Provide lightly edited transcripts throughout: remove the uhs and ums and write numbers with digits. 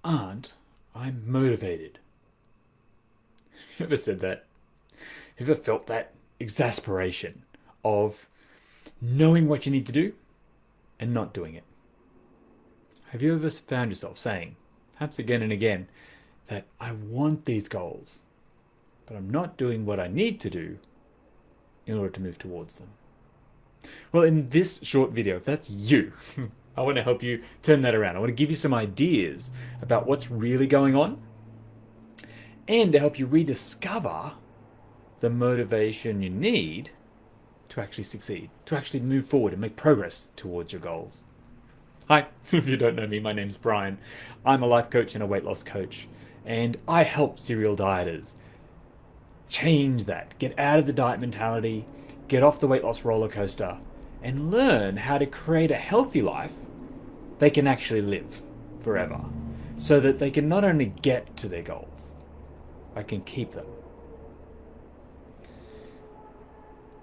aren't I motivated? You ever said that? Have you ever felt that exasperation of knowing what you need to do and not doing it? Have you ever found yourself saying, perhaps again and again, that I want these goals, but I'm not doing what I need to do in order to move towards them? Well, in this short video, if that's you, I want to help you turn that around. I want to give you some ideas about what's really going on and to help you rediscover the motivation you need to actually succeed, to actually move forward and make progress towards your goals. Hi, if you don't know me, my name's Brian. I'm a life coach and a weight loss coach, and I help serial dieters change that, get out of the diet mentality, get off the weight loss roller coaster, and learn how to create a healthy life they can actually live forever, so that they can not only get to their goals, but can keep them.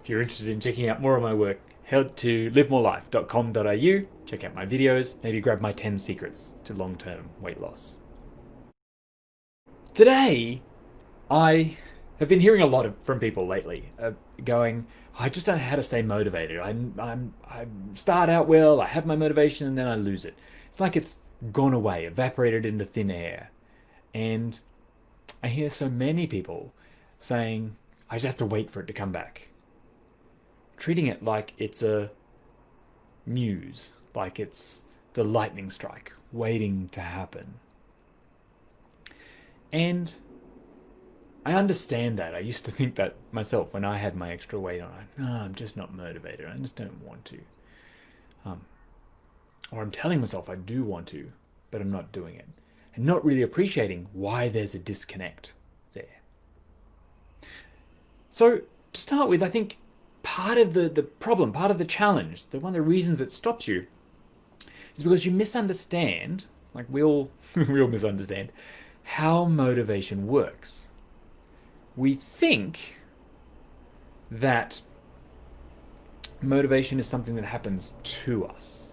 If you're interested in checking out more of my work, head to livemorelife.com.au, check out my videos, maybe grab my 10 secrets to long-term weight loss. Today, I have been hearing a lot from people lately going, I just don't know how to stay motivated. I start out well, I have my motivation, and then I lose it. It's like it's gone away, evaporated into thin air. And I hear so many people saying, I just have to wait for it to come back. Treating it like it's a muse, like it's the lightning strike waiting to happen. And I understand that. I used to think that myself when I had my extra weight on. I'm just not motivated. I just don't want to. Or I'm telling myself I do want to, but I'm not doing it. And not really appreciating why there's a disconnect there. So to start with, I think part of the problem, part of the challenge, one of the reasons it stops you is because you misunderstand, like we all misunderstand, how motivation works. We think that motivation is something that happens to us,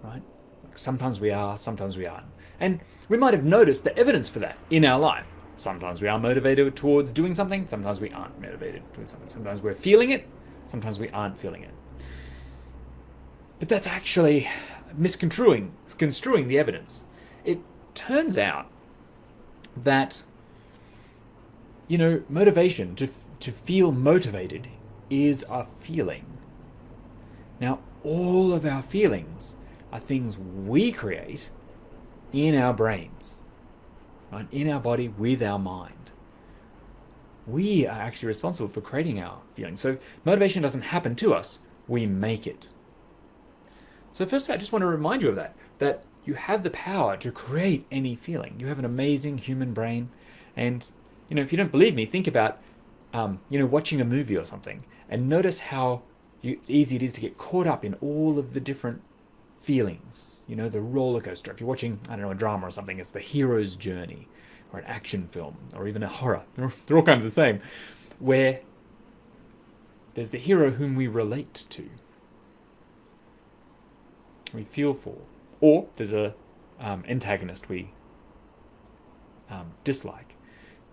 right? Like sometimes we are, sometimes we aren't. And we might have noticed the evidence for that in our life. Sometimes we are motivated towards doing something, sometimes we aren't motivated towards something. Sometimes we're feeling it, sometimes we aren't feeling it. But that's actually construing the evidence. It turns out that, motivation, to feel motivated, is a feeling. Now, all of our feelings are things we create in our brains. Right? In our body, with our mind. We are actually responsible for creating our feelings. So motivation doesn't happen to us, we make it. So first, I just want to remind you of that you have the power to create any feeling. You have an amazing human brain. And, if you don't believe me, think about, watching a movie or something and notice how easy it is to get caught up in all of the different feelings, the roller coaster. If you're watching, a drama or something, it's the hero's journey, or an action film, or even a horror. They're all kind of the same, where there's the hero whom we relate to, we feel for, or there's a antagonist we dislike,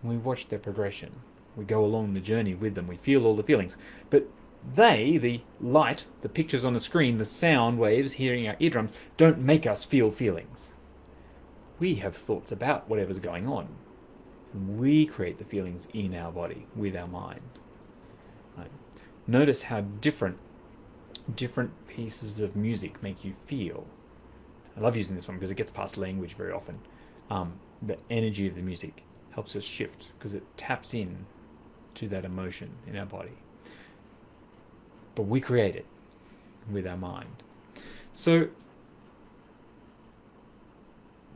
and we watch their progression. We go along the journey with them. We feel all the feelings, but the light, the pictures on the screen, the sound waves, hearing our eardrums, don't make us feel feelings. We have thoughts about whatever's going on. And we create the feelings in our body, with our mind. Right? Notice how different pieces of music make you feel. I love using this one because it gets past language very often. The energy of the music helps us shift because it taps in to that emotion in our body. But we create it with our mind. So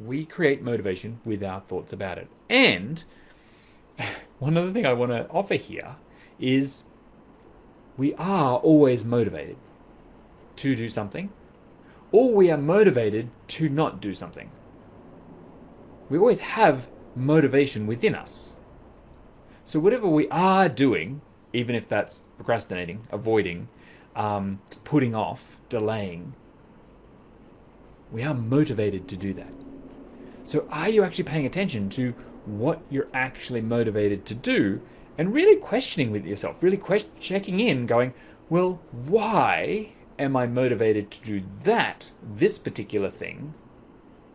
we create motivation with our thoughts about it. And one other thing I want to offer here is we are always motivated to do something, or we are motivated to not do something. We always have motivation within us. So whatever we are doing, even if that's procrastinating, avoiding, putting off, delaying, We are motivated to do that. So are you actually paying attention to what you're actually motivated to do and really questioning with yourself, really checking in, going, well, why am I motivated to do this particular thing,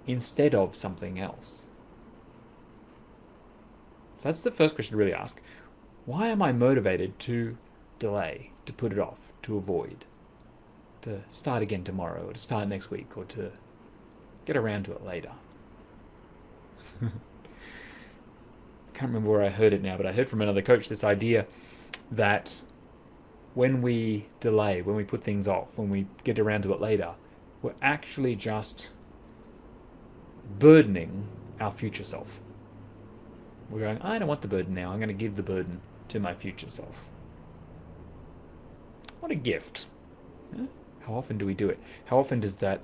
instead of something else? So that's the first question to really ask. Why am I motivated to delay, to put it off, to avoid, to start again tomorrow, or to start next week, or to get around to it later? I can't remember where I heard it now, but I heard from another coach this idea that when we delay, when we put things off, when we get around to it later, we're actually just burdening our future self. We're going, I don't want the burden now. I'm going to give the burden to my future self. What a gift. Huh? How often do we do it? How often does that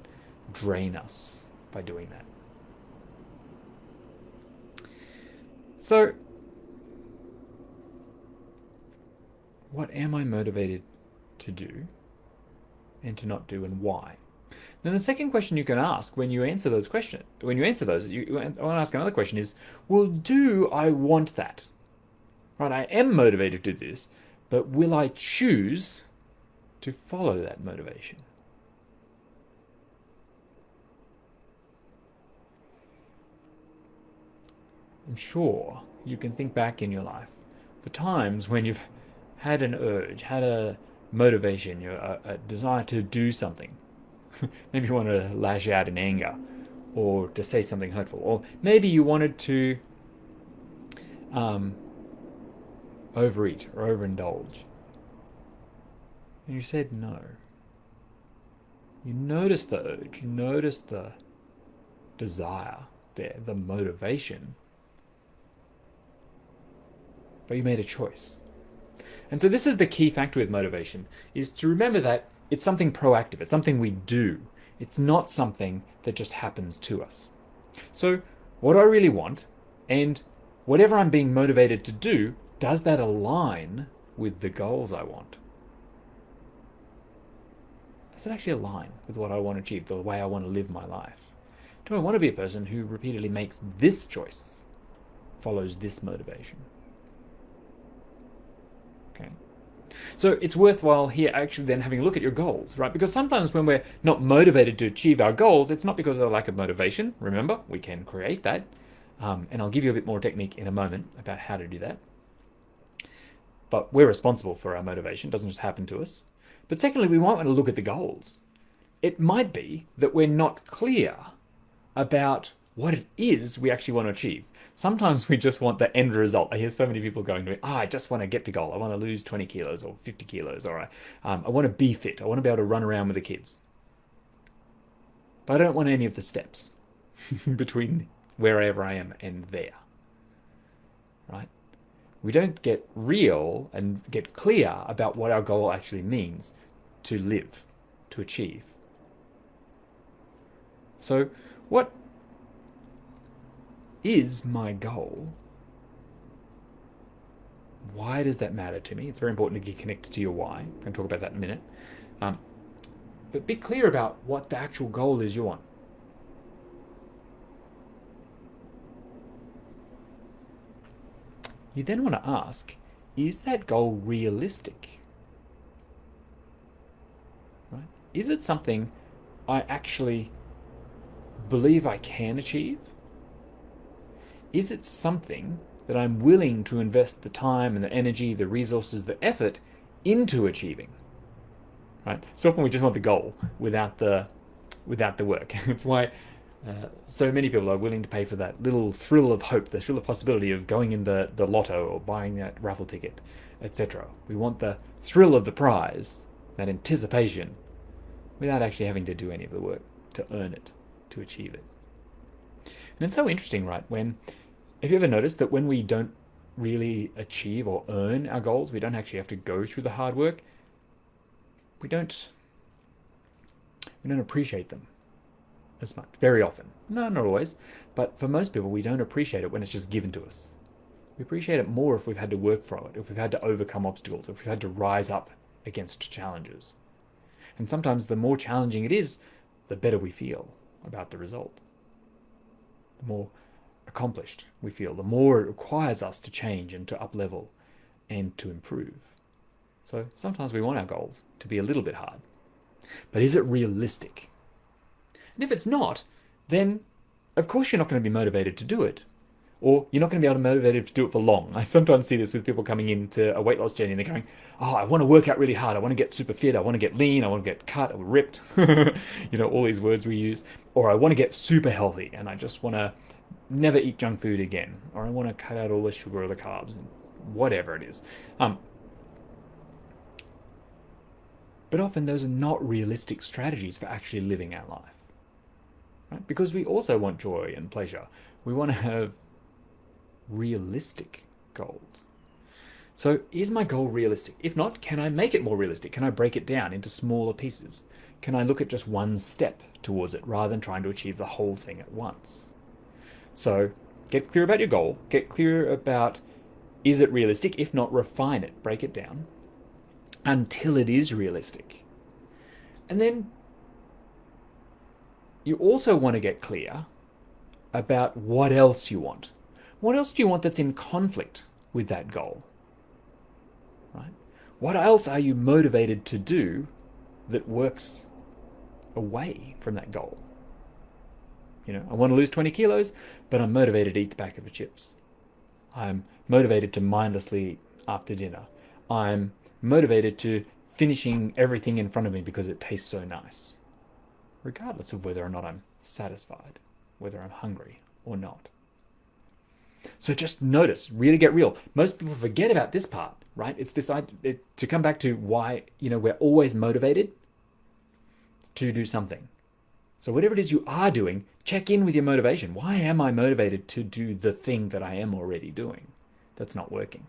drain us by doing that? So, what am I motivated to do and to not do, and why? Then the second question you can ask when you answer those questions, I want to ask another question is, well, do I want that? Right, I am motivated to do this, but will I choose to follow that motivation? I'm sure you can think back in your life for times when you've had an urge, had a motivation, a desire to do something. Maybe you want to lash out in anger, or to say something hurtful, or maybe you wanted to overeat or overindulge, and you said no. You noticed the urge, you noticed the desire there, the motivation, but you made a choice. And so this is the key factor with motivation, is to remember that it's something proactive. It's something we do. It's not something that just happens to us. So what do I really want? And whatever I'm being motivated to do, does that align with the goals I want? Does it actually align with what I want to achieve, the way I want to live my life? Do I want to be a person who repeatedly makes this choice, follows this motivation? Okay. So it's worthwhile here actually then having a look at your goals, right? Because sometimes when we're not motivated to achieve our goals, it's not because of a lack of motivation. Remember, we can create that. And I'll give you a bit more technique in a moment about how to do that. But we're responsible for our motivation. It doesn't just happen to us. But secondly, we might want to look at the goals. It might be that we're not clear about what it is we actually want to achieve. Sometimes we just want the end result. I hear so many people going to me, I just want to get to goal. I want to lose 20 kilos or 50 kilos, or I want to be fit. I want to be able to run around with the kids. But I don't want any of the steps between wherever I am and there, right? We don't get real and get clear about what our goal actually means to live, to achieve. So what is my goal? Why does that matter to me? It's very important to get connected to your why. I'm going to talk about that in a minute. But be clear about what the actual goal is you want. You then want to ask, is that goal realistic? Right? Is it something I actually believe I can achieve? Is it something that I'm willing to invest the time and the energy, the resources, the effort into achieving? Right? So often we just want the goal without the work. It's why so many people are willing to pay for that little thrill of hope, the thrill of possibility of going in the lotto or buying that raffle ticket, etc. We want the thrill of the prize, that anticipation, without actually having to do any of the work to earn it, to achieve it. And it's so interesting, right? Have you ever noticed that when we don't really achieve or earn our goals, we don't actually have to go through the hard work, we don't appreciate them as much, very often. No, not always, but for most people, we don't appreciate it when it's just given to us. We appreciate it more if we've had to work for it, if we've had to overcome obstacles, if we've had to rise up against challenges. And sometimes the more challenging it is, the better we feel. about the result. The more accomplished we feel, the more it requires us to change and to up-level and to improve. So sometimes we want our goals to be a little bit hard. But is it realistic? And if it's not, then of course you're not going to be motivated to do it. Or you're not going to be able to be motivated to do it for long. I sometimes see this with people coming into a weight loss journey and they're going, oh, I want to work out really hard. I want to get super fit. I want to get lean. I want to get cut or ripped. All these words we use. Or I want to get super healthy and I just want to never eat junk food again. Or I want to cut out all the sugar or the carbs and whatever it is. But often those are not realistic strategies for actually living our life. Right? Because we also want joy and pleasure. We want to have realistic goals. So is my goal realistic? If not, can I make it more realistic? Can I break it down into smaller pieces? Can I look at just one step towards it rather than trying to achieve the whole thing at once? So get clear about your goal. Get clear about, is it realistic? If not, refine it, break it down until it is realistic. And then you also want to get clear about what else you want. What else do you want that's in conflict with that goal? Right? What else are you motivated to do that works away from that goal? I want to lose 20 kilos, but I'm motivated to eat the packet of chips. I'm motivated to mindlessly eat after dinner. I'm motivated to finishing everything in front of me because it tastes so nice, regardless of whether or not I'm satisfied, whether I'm hungry or not. So just notice, really get real. Most people forget about this part, right? It's this to come back to why, we're always motivated to do something. So whatever it is you are doing, check in with your motivation. Why am I motivated to do the thing that I am already doing that's not working?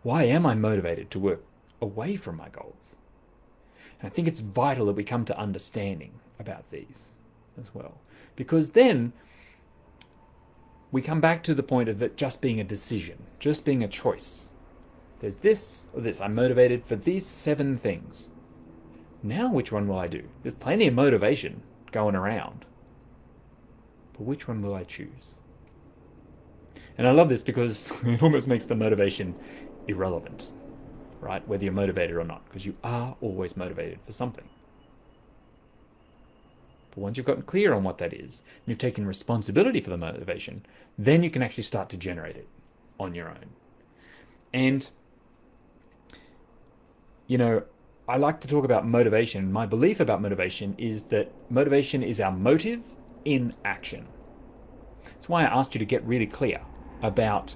Why am I motivated to work away from my goals? And I think it's vital that we come to understanding about these as well. Because then we come back to the point of it just being a decision, just being a choice. There's this or this. I'm motivated for these 7 things. Now which one will I do? There's plenty of motivation going around. But which one will I choose? And I love this because it almost makes the motivation irrelevant, right? Whether you're motivated or not, because you are always motivated for something. But once you've gotten clear on what that is, and you've taken responsibility for the motivation, then you can actually start to generate it on your own. And, I like to talk about motivation. My belief about motivation is that motivation is our motive in action. That's why I asked you to get really clear about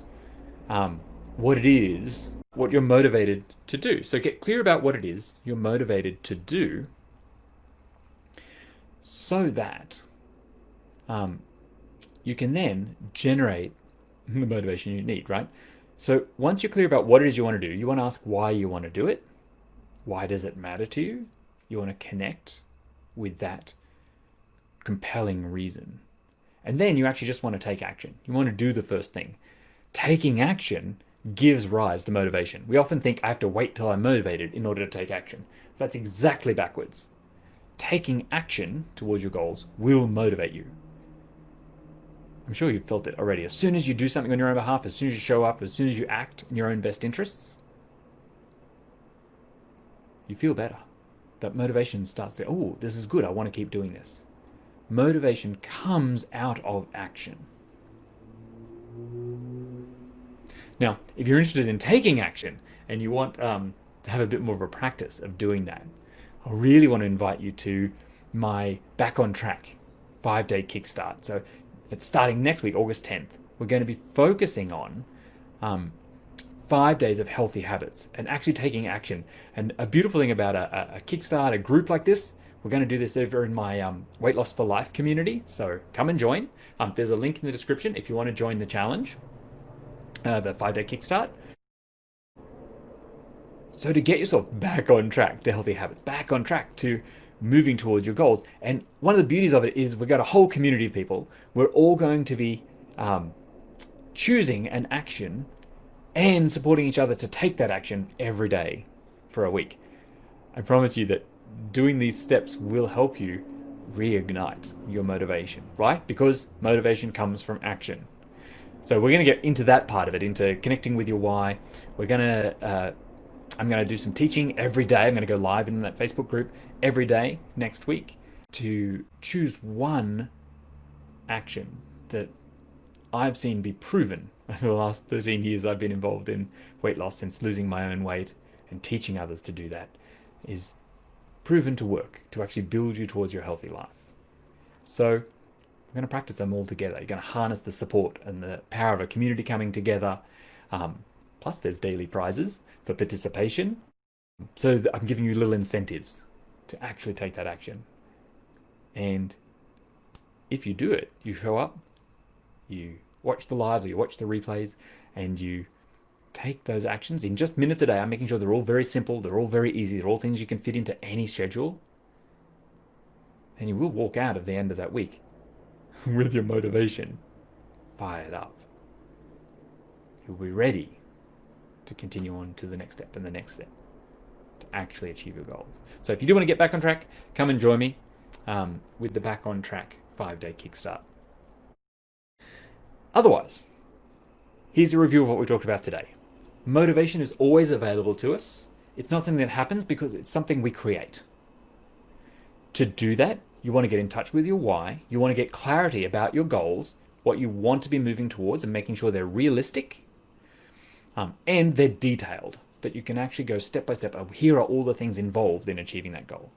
what it is, what you're motivated to do. So get clear about what it is you're motivated to do, so that you can then generate the motivation you need, right? So once you're clear about what it is you want to do, you want to ask why you want to do it. Why does it matter to you? You want to connect with that compelling reason. And then you actually just want to take action. You want to do the first thing. Taking action gives rise to motivation. We often think I have to wait till I'm motivated in order to take action. That's exactly backwards. Taking action towards your goals will motivate you. I'm sure you've felt it already. As soon as you do something on your own behalf, as soon as you show up, as soon as you act in your own best interests, you feel better. That motivation starts to, oh, this is good. I want to keep doing this. Motivation comes out of action. Now, if you're interested in taking action and you want to have a bit more of a practice of doing that, I really want to invite you to my Back on Track 5-day kickstart. So it's starting next week, August 10th. We're going to be focusing on 5 days of healthy habits and actually taking action. And a beautiful thing about a kickstart, a group like this, we're going to do this over in my Weight Loss for Life community. So come and join. There's a link in the description if you want to join the challenge, the 5-day kickstart. So to get yourself back on track to healthy habits, back on track to moving towards your goals. And one of the beauties of it is we've got a whole community of people. We're all going to be choosing an action and supporting each other to take that action every day for a week. I promise you that doing these steps will help you reignite your motivation, right? Because motivation comes from action. So we're going to get into that part of it, into connecting with your why. I'm going to do some teaching every day. I'm going to go live in that Facebook group every day next week to choose one action that I've seen be proven over the last 13 years I've been involved in weight loss, since losing my own weight and teaching others to do that, is proven to work, to actually build you towards your healthy life. So we're going to practice them all together. You're going to harness the support and the power of a community coming together. Plus there's daily prizes for participation. So I'm giving you little incentives to actually take that action. And if you do it, you show up, you watch the lives or you watch the replays, and you take those actions in just minutes a day. I'm making sure they're all very simple, they're all very easy, they're all things you can fit into any schedule. And you will walk out of the end of that week with your motivation fired up. You'll be ready to continue on to the next step and the next step to actually achieve your goals. So if you do want to get back on track, come and join me with the Back on Track 5-day kickstart. Otherwise, here's a review of what we talked about today. Motivation is always available to us. It's not something that happens, because it's something we create. To do that, you want to get in touch with your why. You want to get clarity about your goals, what you want to be moving towards, and making sure they're realistic and they're detailed, that you can actually go step by step. Here are all the things involved in achieving that goal.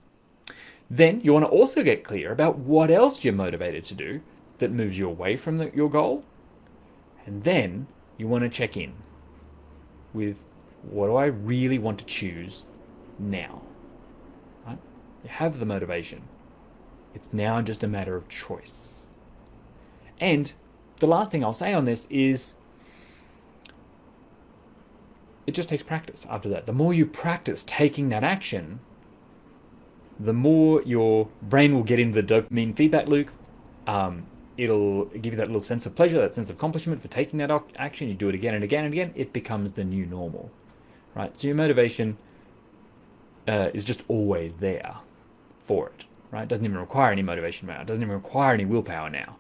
Then you want to also get clear about what else you're motivated to do that moves you away from your goal. And then you want to check in with, what do I really want to choose now? Right? You have the motivation. It's now just a matter of choice. And the last thing I'll say on this is, it just takes practice after that. The more you practice taking that action, the more your brain will get into the dopamine feedback loop. It'll give you that little sense of pleasure, that sense of accomplishment for taking that action. You do it again and again and again. It becomes the new normal, right? So your motivation is just always there for it, right? It doesn't even require any motivation now. It doesn't even require any willpower now.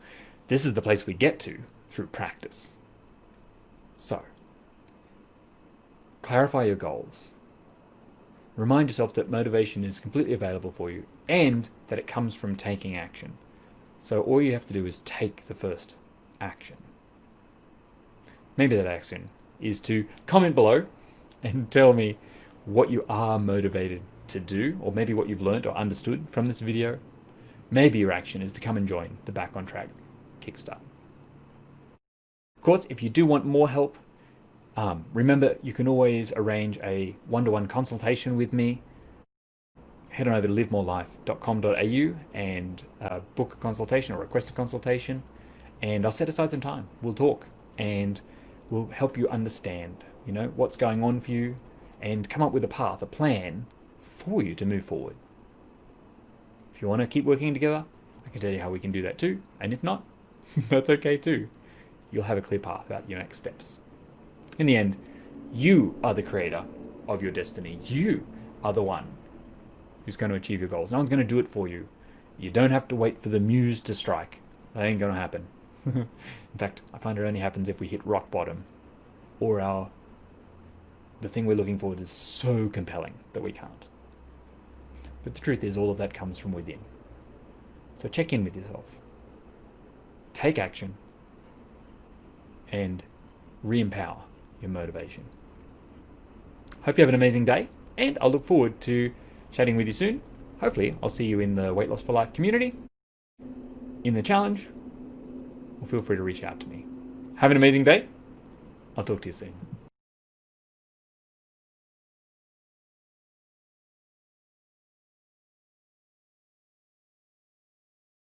This is the place we get to through practice. So, clarify your goals. Remind yourself that motivation is completely available for you and that it comes from taking action. So all you have to do is take the first action. Maybe that action is to comment below and tell me what you are motivated to do, or maybe what you've learned or understood from this video. Maybe your action is to come and join the Back on Track Kickstart. Of course, if you do want more help, remember you can always arrange a one-to-one consultation with me. Head on over to livemorelife.com.au and book a consultation or request a consultation, and I'll set aside some time. We'll talk and we'll help you understand, what's going on for you, and come up with a path, a plan for you to move forward. If you want to keep working together, I can tell you how we can do that too. And if not, that's okay too. You'll have a clear path about your next steps. In the end, you are the creator of your destiny. You are the one who's going to achieve your goals. No one's going to do it for you. You don't have to wait for the muse to strike. That ain't going to happen. In fact, I find it only happens if we hit rock bottom, or the thing we're looking for is so compelling that we can't. But the truth is, all of that comes from within. So check in with yourself. Take action and re-empower your motivation. Hope you have an amazing day, and I'll look forward to chatting with you soon. Hopefully, I'll see you in the Weight Loss for Life community, in the challenge, or feel free to reach out to me. Have an amazing day. I'll talk to you soon.